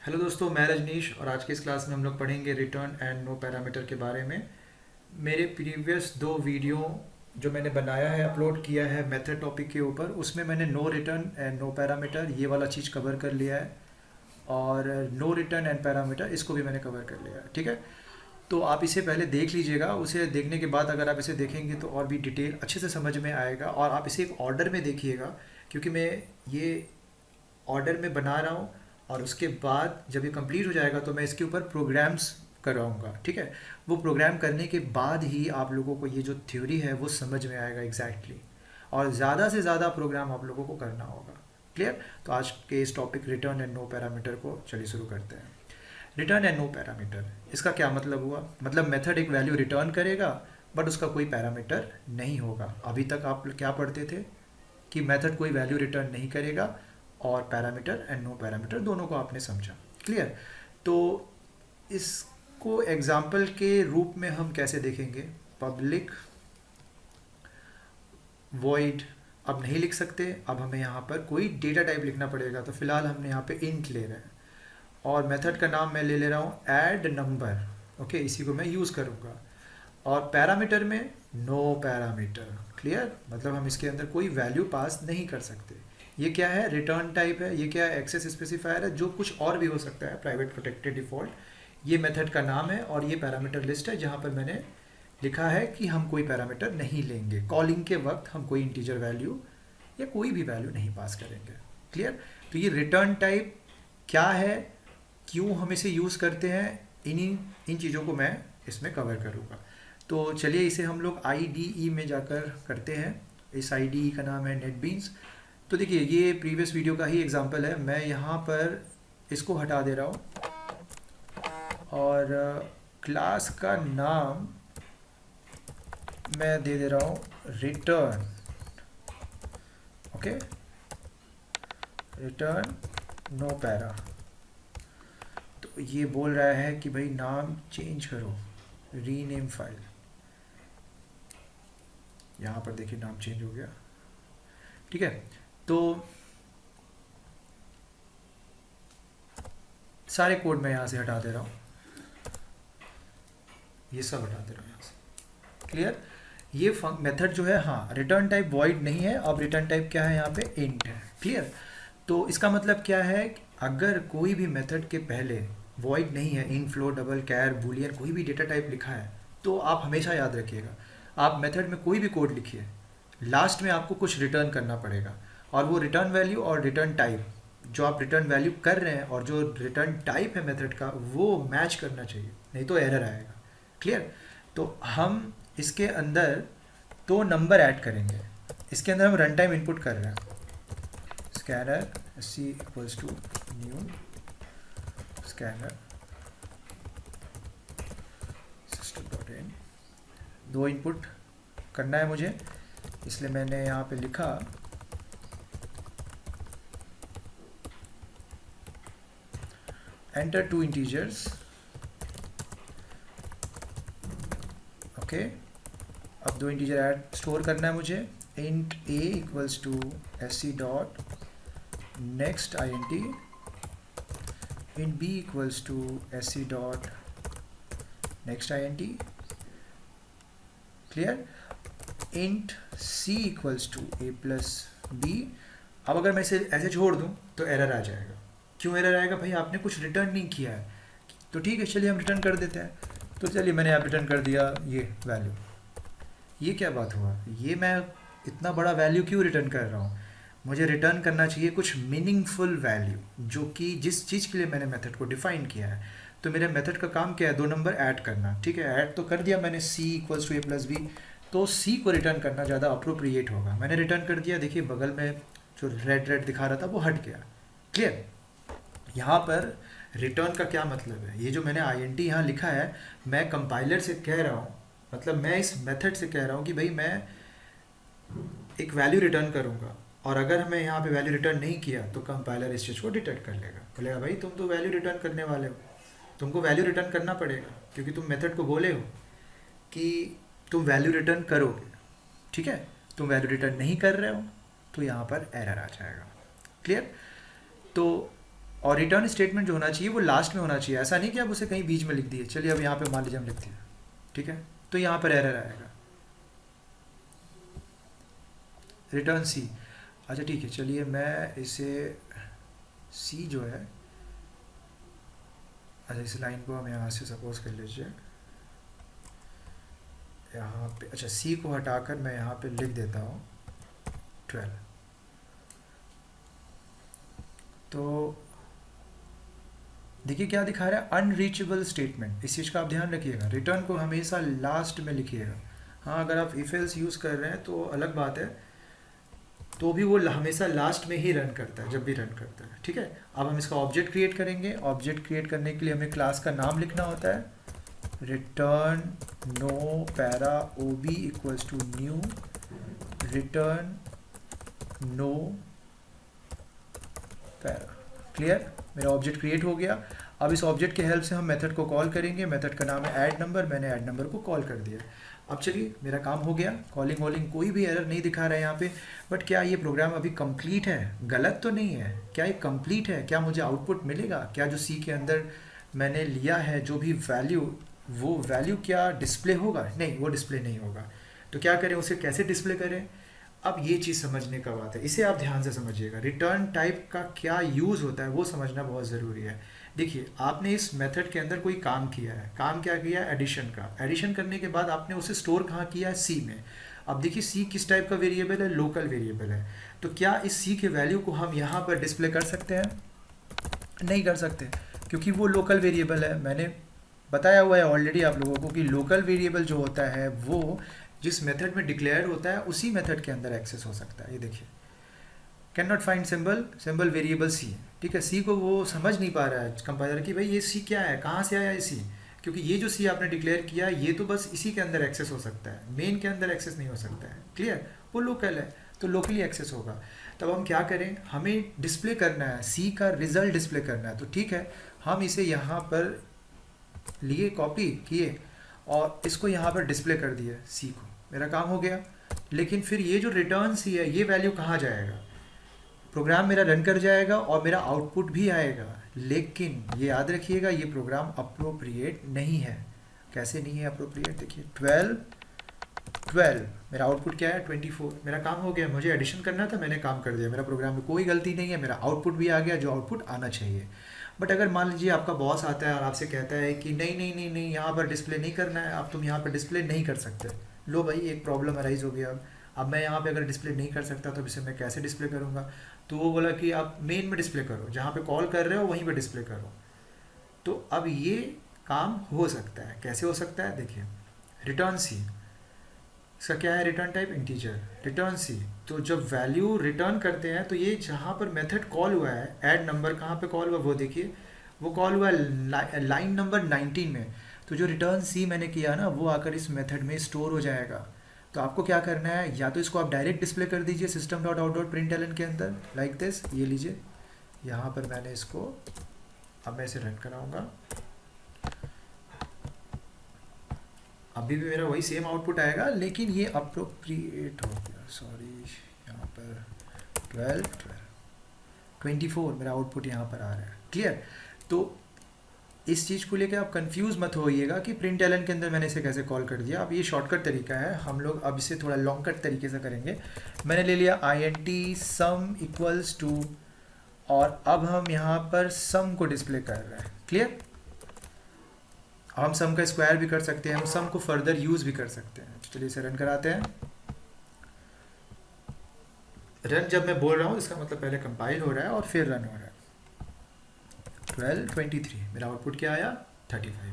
Hello दोस्तों, मैं रजनीश और आज की इस क्लास में हम लोग पढ़ेंगे रिटर्न एंड नो पैरामीटर के बारे में। मेरे प्रीवियस दो वीडियो जो मैंने बनाया है, अपलोड किया है मेथड टॉपिक के ऊपर, उसमें मैंने no return and no parameter ये वाला चीज़ कवर कर लिया है, और नो रिटर्न एंड पैरामीटर इसको भी मैंने कवर कर लिया है। ठीक है, तो आप इसे पहले देख लीजिएगा। उसे देखने के बाद अगर आप इसे देखेंगे तो और भी डिटेल अच्छे से समझ में आएगा, और आप इसे एक ऑर्डर में देखिएगा, क्योंकि मैं ये ऑर्डर में बना रहा हूँ। और उसके बाद जब ये कंप्लीट हो जाएगा तो मैं इसके ऊपर प्रोग्राम्स कराऊंगा। ठीक है, वो प्रोग्राम करने के बाद ही आप लोगों को ये जो थ्योरी है वो समझ में आएगा एग्जैक्टली, और ज़्यादा से ज़्यादा प्रोग्राम आप लोगों को करना होगा। क्लियर? तो आज के इस topic return and no parameter को चलिए शुरू करते हैं। रिटर्न एंड नो पैरामीटर, इसका क्या मतलब हुआ? मतलब मेथड एक वैल्यू रिटर्न करेगा बट उसका कोई पैरामीटर नहीं होगा। अभी तक आप क्या पढ़ते थे कि मेथड कोई वैल्यू रिटर्न नहीं करेगा, और पैरामीटर एंड नो पैरामीटर दोनों को आपने समझा। क्लियर? तो इसको एग्जाम्पल के रूप में हम कैसे देखेंगे? पब्लिक वॉइड अब नहीं लिख सकते, अब हमें यहाँ पर कोई डेटा टाइप लिखना पड़ेगा। तो फिलहाल हमने यहाँ पे इंट ले रहे हैं, और मेथड का नाम मैं ले रहा हूँ ऐड नंबर। ओके, इसी को मैं यूज़ करूँगा। और पैरामीटर में नो पैरामीटर। क्लियर? मतलब हम इसके अंदर कोई वैल्यू पास नहीं कर सकते। ये क्या है? रिटर्न टाइप है। ये क्या है? एक्सेस स्पेसिफायर है, जो कुछ और भी हो सकता है, प्राइवेट प्रोटेक्टेड डिफॉल्ट। ये मेथड का नाम है, और ये पैरामीटर लिस्ट है जहाँ पर मैंने लिखा है कि हम कोई पैरामीटर नहीं लेंगे। कॉलिंग के वक्त हम कोई इंटीजर वैल्यू या कोई भी वैल्यू नहीं पास करेंगे। क्लियर? तो ये रिटर्न टाइप क्या है, क्यों हम इसे यूज़ करते हैं, इन चीज़ों को मैं इसमें कवर करूँगा। तो चलिए इसे हम लोग IDE में जाकर करते हैं। इस IDE का नाम है नेटबीन्स। तो देखिए, ये प्रीवियस वीडियो का ही एग्जांपल है। मैं यहाँ पर इसको हटा दे रहा हूँ, और क्लास का नाम मैं दे दे रहा हूँ return. Okay, return no para. तो ये बोल रहा है कि भाई नाम चेंज करो, रीनेम फाइल। यहाँ पर देखिए नाम चेंज हो गया। ठीक है, तो सारे कोड मैं यहाँ से हटा दे रहा हूँ, ये सब हटा दे रहा हूँ यहाँ से। क्लियर? ये मेथड जो है, हाँ, रिटर्न टाइप वॉइड नहीं है। अब रिटर्न टाइप क्या है? यहाँ पे इंट है। क्लियर? तो इसका मतलब क्या है? अगर कोई भी मेथड के पहले वॉइड नहीं है, इन, फ्लो, डबल, कैर, बूलियन, कोई भी डेटा टाइप लिखा है, तो आप हमेशा याद रखिएगा, आप मेथड में कोई भी कोड लिखिए, लास्ट में आपको कुछ रिटर्न करना पड़ेगा। और वो रिटर्न वैल्यू और रिटर्न टाइप, जो आप रिटर्न वैल्यू कर रहे हैं और जो रिटर्न टाइप है मेथड का, वो मैच करना चाहिए, नहीं तो एरर आएगा। क्लियर? तो हम इसके अंदर दो नंबर ऐड करेंगे। इसके अंदर हम रन टाइम इनपुट कर रहे हैं, scanner C equals to new scanner system.in। दो इनपुट करना है मुझे, इसलिए मैंने यहाँ पे लिखा एंटर टू इंटीजर्स। ओके, अब दो इंटीजर ऐड स्टोर करना है मुझे। Int a equals to sc dot next int, int b equals to sc dot next int। Clear? Int c equals to a plus b। अब अगर मैं इसे ऐसे छोड़ दूं तो एरर आ जाएगा। क्यों एरर आएगा? भाई आपने कुछ रिटर्न नहीं किया है। तो ठीक है, चलिए हम रिटर्न कर देते हैं। तो चलिए मैंने यहाँ रिटर्न कर दिया ये वैल्यू। ये क्या बात हुआ? ये मैं इतना बड़ा वैल्यू क्यों रिटर्न कर रहा हूँ? मुझे रिटर्न करना चाहिए कुछ मीनिंगफुल वैल्यू, जो कि जिस चीज़ के लिए मैंने मेथड को डिफाइन किया है। तो मेरे मेथड का काम क्या है? दो नंबर ऐड करना। ठीक है, ऐड तो कर दिया मैंने, c equals to a plus B. तो c को रिटर्न करना ज़्यादा अप्रोप्रिएट होगा। मैंने रिटर्न कर दिया। देखिए बगल में जो रेड रेड दिखा रहा था वो हट गया। क्लियर? यहाँ पर रिटर्न का क्या मतलब है? ये जो मैंने int यहाँ लिखा है, मैं कंपाइलर से कह रहा हूँ, मतलब मैं इस मेथड से कह रहा हूँ कि भाई मैं एक वैल्यू रिटर्न करूँगा, और अगर मैं यहाँ पे वैल्यू रिटर्न नहीं किया तो कंपाइलर इस चीज़ को डिटेक्ट कर लेगा, बोलेगा भाई तुम तो वैल्यू रिटर्न करने वाले हो, तुमको वैल्यू रिटर्न करना पड़ेगा, क्योंकि तुम मेथड को बोले हो कि तुम वैल्यू रिटर्न करोगे। ठीक है, तुम वैल्यू रिटर्न नहीं कर रहे हो तो यहाँ पर एरर आ जाएगा। क्लियर? तो और रिटर्न स्टेटमेंट जो होना चाहिए वो लास्ट में होना चाहिए, ऐसा नहीं कि आप उसे कहीं बीच में लिख दिए। चलिए अब यहाँ पे मान लीजिए हम लिख दिए, ठीक है, तो यहाँ पर एरर आएगा, रिटर्न सी। अच्छा ठीक है, चलिए मैं इसे सी जो है, अच्छा इस लाइन को हम यहाँ से सपोज कर लीजिए यहाँ पे, अच्छा सी को हटाकर मैं यहाँ पे लिख देता हूँ 12। तो देखिए क्या दिखा रहा है, अनरीचेबल स्टेटमेंट। इस चीज़ का आप ध्यान रखिएगा, रिटर्न को हमेशा लास्ट में लिखिएगा। हाँ अगर आप इफ एल्स यूज़ कर रहे हैं तो अलग बात है, तो भी वो हमेशा लास्ट में ही रन करता है जब भी रन करता है, ठीक है। अब हम इसका ऑब्जेक्ट क्रिएट करेंगे। ऑब्जेक्ट क्रिएट करने के लिए हमें क्लास का नाम लिखना होता है, return no para O B equals to new return no para. Clear, मेरा ऑब्जेक्ट क्रिएट हो गया। अब इस ऑब्जेक्ट के हेल्प से हम मेथड को कॉल करेंगे। मेथड का नाम है ऐड नंबर, मैंने ऐड नंबर को कॉल कर दिया। अब चलिए मेरा काम हो गया, कॉलिंग वॉलिंग कोई भी एरर नहीं दिखा रहा है यहाँ पे। बट क्या ये प्रोग्राम अभी कंप्लीट है? गलत तो नहीं है? क्या ये कंप्लीट है? क्या मुझे आउटपुट मिलेगा? क्या जो सी के अंदर मैंने लिया है जो भी वैल्यू, वो वैल्यू क्या डिस्प्ले होगा? नहीं, वो डिस्प्ले नहीं होगा। तो क्या करें, उसे कैसे डिस्प्ले करें? अब ये चीज़ समझने का बात है, इसे आप ध्यान से समझिएगा। रिटर्न टाइप का क्या यूज़ होता है वो समझना बहुत ज़रूरी है। देखिए आपने इस मेथड के अंदर कोई काम किया है, काम क्या किया है? एडिशन का। एडिशन करने के बाद आपने उसे स्टोर कहाँ किया है? सी में। अब देखिए सी किस टाइप का वेरिएबल है? लोकल वेरिएबल है। तो क्या इस सी के वैल्यू को हम यहाँ पर डिस्प्ले कर सकते हैं? नहीं कर सकते, क्योंकि वो लोकल वेरिएबल है। मैंने बताया हुआ है ऑलरेडी आप लोगों को कि लोकल वेरिएबल जो होता है वो जिस मेथड में डिक्लेयर होता है उसी मेथड के अंदर एक्सेस हो सकता है। ये देखिए, can not find symbol, symbol variable C है, ठीक है। सी को वो समझ नहीं पा रहा है कंपाइलर कि भाई ये सी क्या है, कहाँ से आया ये सी, क्योंकि ये जो सी आपने डिक्लेयर किया है ये तो बस इसी के अंदर एक्सेस हो सकता है, मेन के अंदर एक्सेस नहीं हो सकता है। क्लियर, वो लोकल है तो लोकली एक्सेस होगा। तब हम क्या करें, हमें डिस्प्ले करना है, सी का रिजल्ट डिस्प्ले करना है। तो ठीक है, हम इसे यहाँ पर लिए, कॉपी किए और इसको यहाँ पर डिस्प्ले कर दिया सी को, मेरा काम हो गया। लेकिन फिर ये जो रिटर्न सी है ये वैल्यू कहाँ जाएगा? प्रोग्राम मेरा रन कर जाएगा और मेरा आउटपुट भी आएगा, लेकिन ये याद रखिएगा ये प्रोग्राम अप्रोप्रिएट नहीं है। कैसे नहीं है अप्रोप्रिएट? देखिए 12 मेरा आउटपुट क्या है? 24। मेरा काम हो गया, मुझे एडिशन करना था, मैंने काम कर दिया, मेरा प्रोग्राम में कोई गलती नहीं है, मेरा आउटपुट भी आ गया जो आउटपुट आना चाहिए। बट अगर मान लीजिए आपका बॉस आता है और आपसे कहता है कि नहीं नहीं नहीं नहीं, यहाँ पर डिस्प्ले नहीं करना है, अब तुम यहाँ पर डिस्प्ले नहीं कर सकते। लो भाई, एक प्रॉब्लम अराइज हो गया। अब मैं यहाँ पे अगर डिस्प्ले नहीं कर सकता तो इसे मैं कैसे डिस्प्ले करूँगा? तो वो बोला कि आप मेन में डिस्प्ले करो, जहाँ पे कॉल कर रहे हो वहीं पे डिस्प्ले करो। तो अब ये काम हो सकता है। कैसे हो सकता है? देखिए, रिटर्न सी, इसका क्या है? रिटर्न टाइप इंटीजर, रिटर्न सी। तो जब वैल्यू रिटर्न करते हैं तो ये जहाँ पर मेथड कॉल हुआ है, ऐड नंबर कहाँ पे कॉल हुआ वो देखिए, वो कॉल हुआ है लाइन नंबर 19 में। तो जो रिटर्न सी मैंने किया ना वो आकर इस मेथड में स्टोर हो जाएगा। तो आपको क्या करना है, या तो इसको आप डायरेक्ट डिस्प्ले कर दीजिए system dot out dot println के अंदर लाइक दिस। ये लीजिए, यहाँ पर मैंने इसको, अब मैं इसे रन कराऊंगा, अभी भी मेरा वही सेम आउटपुट आएगा, लेकिन ये अप्रोप्रिएट हो गया। सॉरी, यहाँ पर 24 मेरा आउटपुट यहाँ पर आ रहा है। क्लियर? तो इस चीज़ को लेकर आप कंफ्यूज मत होइएगा कि प्रिंट एलन के अंदर मैंने इसे कैसे कॉल कर दिया। अब ये शॉर्टकट तरीका है, हम लोग अब इसे थोड़ा लॉन्ग कट तरीके से करेंगे। मैंने ले लिया int sum इक्वल्स टू, और अब हम यहाँ पर सम को डिस्प्ले कर रहे हैं। क्लियर? हम सम का स्क्वायर भी कर सकते हैं, हम सम को फर्दर यूज़ भी कर सकते हैं। चलिए इसे रन कराते हैं। रन जब मैं बोल रहा हूँ इसका मतलब पहले कंपाइल हो रहा है और फिर रन हो रहा है। 23 मेरा आउटपुट क्या आया? 35।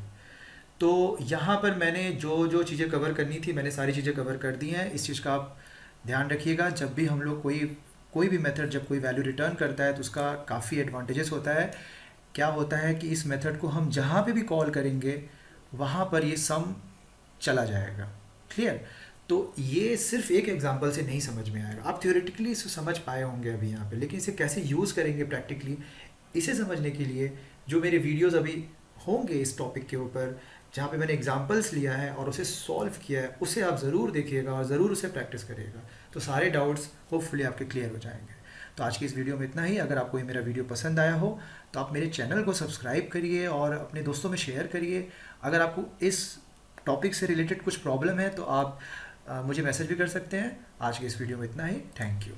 तो यहाँ पर मैंने जो जो चीज़ें कवर करनी थी मैंने सारी चीज़ें कवर कर दी हैं। इस चीज़ का आप ध्यान रखिएगा, जब भी हम लोग कोई भी मेथड जब कोई वैल्यू रिटर्न करता है तो उसका काफ़ी एडवांटेजेस होता है। क्या होता है कि इस मेथड को हम जहाँ पे भी कॉल करेंगे वहाँ पर ये सम चला जाएगा। क्लियर? तो ये सिर्फ एक एग्जांपल से नहीं समझ में आएगा, आप थ्योरेटिकली इसे समझ पाए होंगे अभी यहाँ पे, लेकिन इसे कैसे यूज़ करेंगे प्रैक्टिकली, इसे समझने के लिए जो मेरे वीडियोस अभी होंगे इस टॉपिक के ऊपर जहाँ पे मैंने एग्जांपल्स लिया है और उसे सॉल्व किया है, उसे आप ज़रूर देखिएगा और ज़रूर उसे प्रैक्टिस करिएगा, तो सारे डाउट्स होपफुली आपके क्लियर हो जाएंगे। तो आज की इस वीडियो में इतना ही। अगर आपको ये मेरा वीडियो पसंद आया हो तो आप मेरे चैनल को सब्सक्राइब करिए और अपने दोस्तों में शेयर करिए। अगर आपको इस टॉपिक से रिलेटेड कुछ प्रॉब्लम है तो आप मुझे मैसेज भी कर सकते हैं। आज के इस वीडियो में इतना ही। Thank you.